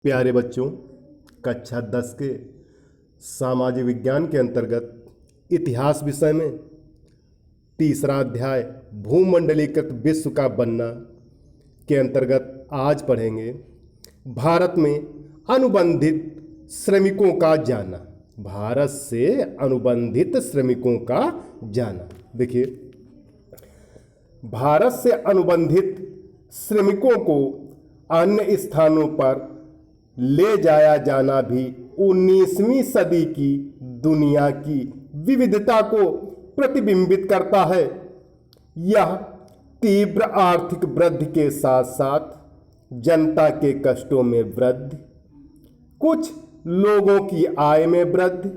प्यारे बच्चों, कक्षा 10 के सामाजिक विज्ञान के अंतर्गत इतिहास विषय में तीसरा अध्याय भूमंडलीकृत विश्व का बनना के अंतर्गत आज पढ़ेंगे भारत में अनुबंधित श्रमिकों का जाना। भारत से अनुबंधित श्रमिकों का जाना। देखिए, भारत से अनुबंधित श्रमिकों को अन्य स्थानों पर ले जाया जाना भी 19वीं सदी की दुनिया की विविधता को प्रतिबिंबित करता है। यह तीव्र आर्थिक वृद्धि के साथ साथ जनता के कष्टों में वृद्धि, कुछ लोगों की आय में वृद्धि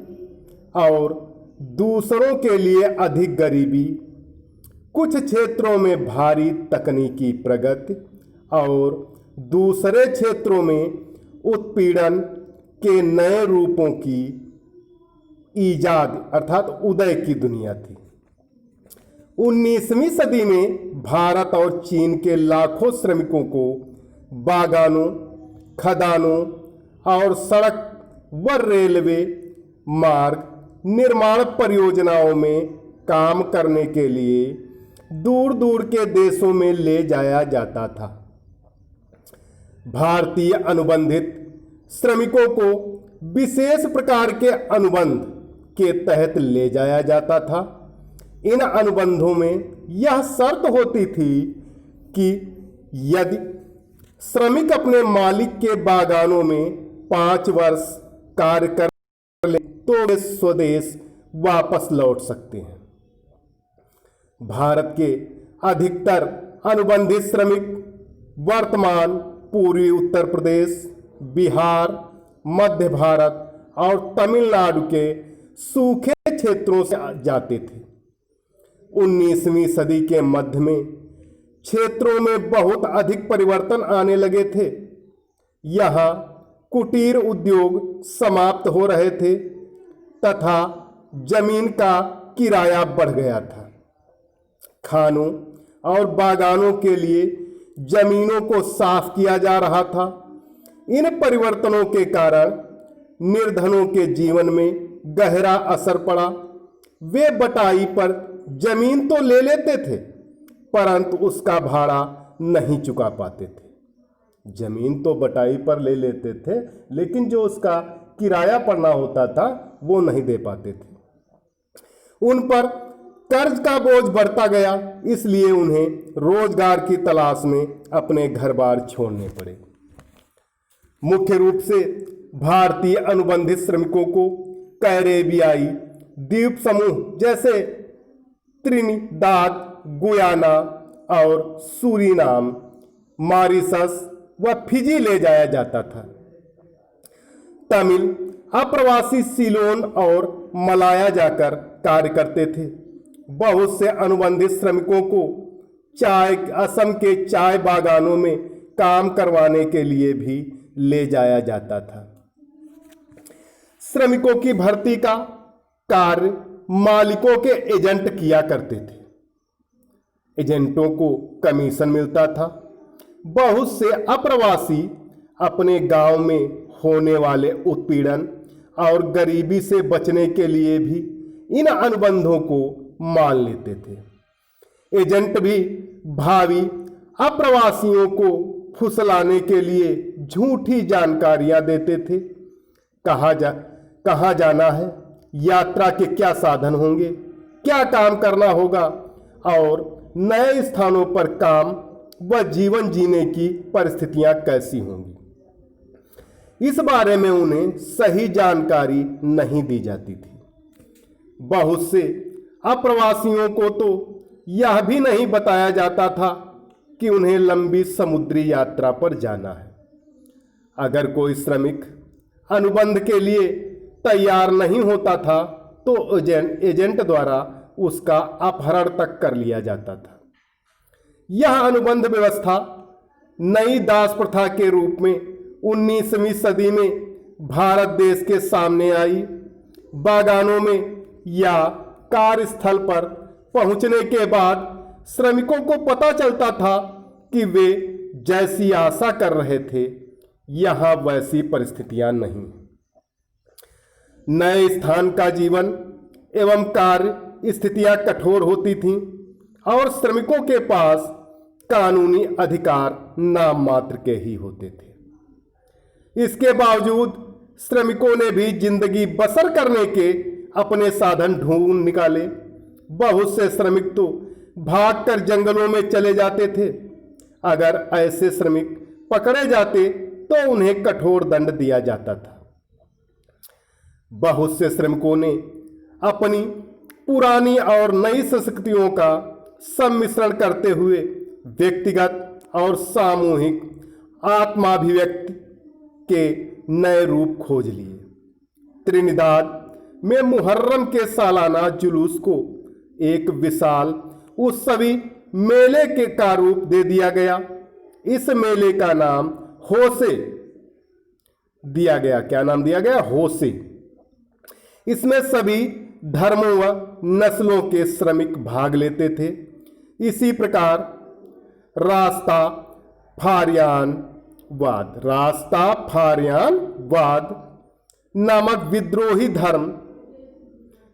और दूसरों के लिए अधिक गरीबी, कुछ क्षेत्रों में भारी तकनीकी प्रगति और दूसरे क्षेत्रों में उत्पीड़न के नए रूपों की ईजाद अर्थात उदय की दुनिया थी। 19वीं सदी में भारत और चीन के लाखों श्रमिकों को बागानों, खदानों और सड़क व रेलवे मार्ग निर्माण परियोजनाओं में काम करने के लिए दूर दूर के देशों में ले जाया जाता था। भारतीय अनुबंधित श्रमिकों को विशेष प्रकार के अनुबंध के तहत ले जाया जाता था। इन अनुबंधों में यह शर्त होती थी कि यदि श्रमिक अपने मालिक के बागानों में 5 वर्ष कार्य कर ले तो वे स्वदेश वापस लौट सकते हैं। भारत के अधिकतर अनुबंधित श्रमिक वर्तमान पूर्वी उत्तर प्रदेश, बिहार, मध्य भारत और तमिलनाडु के सूखे क्षेत्रों से जाते थे। 19वीं सदी के मध्य में क्षेत्रों में बहुत अधिक परिवर्तन आने लगे थे। यहाँ कुटीर उद्योग समाप्त हो रहे थे तथा जमीन का किराया बढ़ गया था। खानों और बागानों के लिए जमीनों को साफ किया जा रहा था। इन परिवर्तनों के कारण निर्धनों के जीवन में गहरा असर पड़ा। वे बटाई पर जमीन तो ले लेते थे परंतु उसका भाड़ा नहीं चुका पाते थे। जमीन तो बटाई पर ले लेते थे लेकिन जो उसका किराया पड़ना होता था वो नहीं दे पाते थे। उन पर कर्ज का बोझ बढ़ता गया, इसलिए उन्हें रोजगार की तलाश में अपने घर बार छोड़ने पड़े। मुख्य रूप से भारतीय अनुबंधित श्रमिकों को कैरेबियाई द्वीप समूह जैसे त्रिनिदाद, गुयाना और सूरीनाम, मॉरिशस व फिजी ले जाया जाता था। तमिल अप्रवासी सीलोन और मलाया जाकर कार्य करते थे। बहुत से अनुबंधित श्रमिकों को असम के चाय बागानों में काम करवाने के लिए भी ले जाया जाता था। श्रमिकों की भर्ती का कार्य मालिकों के एजेंट किया करते थे। एजेंटों को कमीशन मिलता था। बहुत से अप्रवासी अपने गांव में होने वाले उत्पीड़न और गरीबी से बचने के लिए भी इन अनुबंधों को मान लेते थे। एजेंट भी भावी अप्रवासियों को फुसलाने के लिए झूठी जानकारियां देते थे। कहाँ जाना है, यात्रा के क्या साधन होंगे, क्या काम करना होगा और नए स्थानों पर काम व जीवन जीने की परिस्थितियां कैसी होंगी, इस बारे में उन्हें सही जानकारी नहीं दी जाती थी। बहुत से अप्रवासियों को तो यह भी नहीं बताया जाता था कि उन्हें लंबी समुद्री यात्रा पर जाना है। अगर कोई श्रमिक अनुबंध के लिए तैयार नहीं होता था तो एजेंट द्वारा उसका अपहरण तक कर लिया जाता था। यह अनुबंध व्यवस्था नई दास प्रथा के रूप में 19वीं सदी में भारत देश के सामने आई। बागानों में या कार्यस्थल पर पहुंचने के बाद श्रमिकों को पता चलता था कि वे जैसी आशा कर रहे थे यहाँ वैसी परिस्थितियां नहीं। नए स्थान का जीवन एवं कार्य स्थितियां कठोर होती थीं और श्रमिकों के पास कानूनी अधिकार नाम मात्र के ही होते थे। इसके बावजूद श्रमिकों ने भी जिंदगी बसर करने के अपने साधन ढूंढ निकाले। बहुत से श्रमिक तो भागकर जंगलों में चले जाते थे। अगर ऐसे श्रमिक पकड़े जाते तो उन्हें कठोर दंड दिया जाता था। बहुत से श्रमिकों ने अपनी पुरानी और नई संस्कृतियों का सम्मिश्रण करते हुए व्यक्तिगत और सामूहिक आत्माभिव्यक्ति के नए रूप खोज लिए। त्रिनिदाद में मुहर्रम के सालाना जुलूस को एक विशाल उत्सवी मेले के का रूप दे दिया गया। इस मेले का नाम होसे दिया गया। क्या नाम दिया गया? होसे। इसमें सभी धर्मों व नस्लों के श्रमिक भाग लेते थे। इसी प्रकार रास्ता फारियानवाद नामक विद्रोही धर्म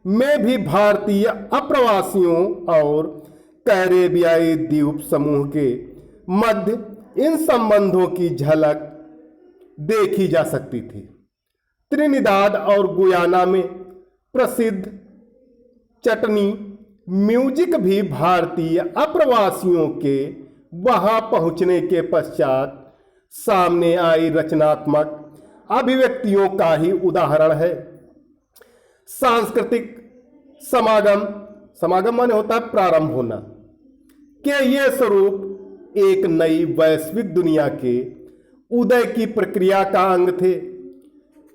में भी भारतीय अप्रवासियों और कैरेबियाई द्वीप समूह के मध्य इन संबंधों की झलक देखी जा सकती थी। त्रिनिदाद और गुयाना में प्रसिद्ध चटनी म्यूजिक भी भारतीय अप्रवासियों के वहां पहुंचने के पश्चात सामने आई रचनात्मक अभिव्यक्तियों का ही उदाहरण है। सांस्कृतिक समागम माने होता है प्रारंभ होना के ये स्वरूप एक नई वैश्विक दुनिया के उदय की प्रक्रिया का अंग थे।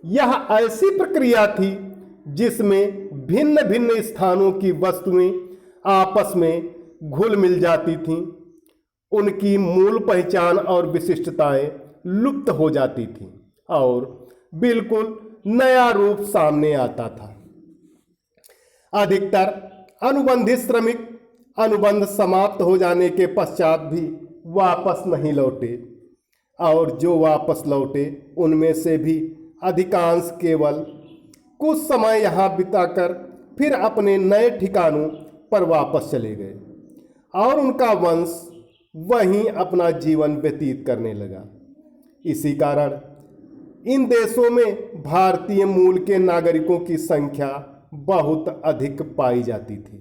यह ऐसी प्रक्रिया थी जिसमें भिन्न भिन्न स्थानों की वस्तुएं आपस में घुल मिल जाती थीं। उनकी मूल पहचान और विशिष्टताएं लुप्त हो जाती थीं और बिल्कुल नया रूप सामने आता था। अधिकतर अनुबंधित श्रमिक अनुबंध समाप्त हो जाने के पश्चात भी वापस नहीं लौटे और जो वापस लौटे उनमें से भी अधिकांश केवल कुछ समय यहाँ बिताकर फिर अपने नए ठिकानों पर वापस चले गए और उनका वंश वहीं अपना जीवन व्यतीत करने लगा। इसी कारण इन देशों में भारतीय मूल के नागरिकों की संख्या बहुत अधिक पाई जाती थी।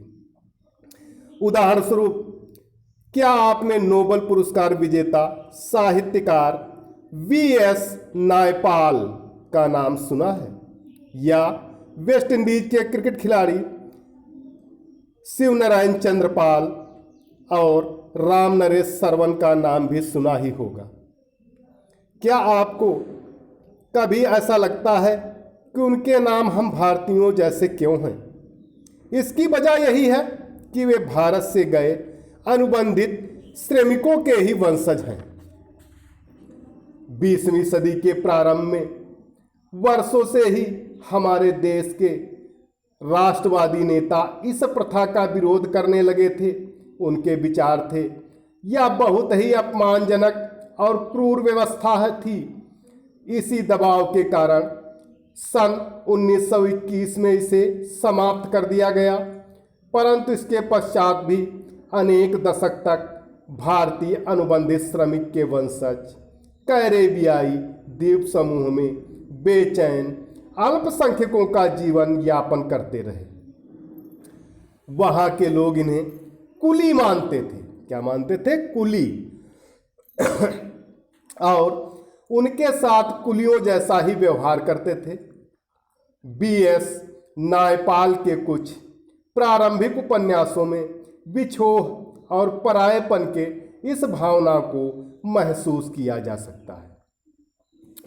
उदाहरण स्वरूप, क्या आपने नोबेल पुरस्कार विजेता साहित्यकार वी.एस. नायपाल का नाम सुना है? या वेस्ट इंडीज के क्रिकेट खिलाड़ी शिवनारायण चंद्रपाल और राम नरेश सरवन का नाम भी सुना ही होगा। क्या आपको कभी ऐसा लगता है कि उनके नाम हम भारतीयों जैसे क्यों हैं? इसकी वजह यही है कि वे भारत से गए अनुबंधित श्रमिकों के ही वंशज हैं। 20वीं सदी के प्रारंभ में वर्षों से ही हमारे देश के राष्ट्रवादी नेता इस प्रथा का विरोध करने लगे थे। उनके विचार थे यह बहुत ही अपमानजनक और क्रूर व्यवस्था थी। इसी दबाव के कारण सन 1921 में इसे समाप्त कर दिया गया, परंतु इसके पश्चात भी अनेक दशक तक भारतीय अनुबंधित श्रमिक के वंशज कैरेबियाई द्वीप समूह में बेचैन अल्पसंख्यकों का जीवन यापन करते रहे। वहां के लोग इन्हें कुली मानते थे। क्या मानते थे? कुली। और उनके साथ कुलियों जैसा ही व्यवहार करते थे। बी.एस. नायपाल के कुछ प्रारंभिक उपन्यासों में विछोह और परायेपन के इस भावना को महसूस किया जा सकता है।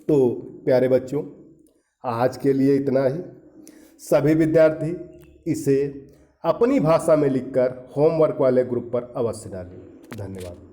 तो प्यारे बच्चों, आज के लिए इतना ही। सभी विद्यार्थी इसे अपनी भाषा में लिखकर होमवर्क वाले ग्रुप पर अवश्य डालें। धन्यवाद।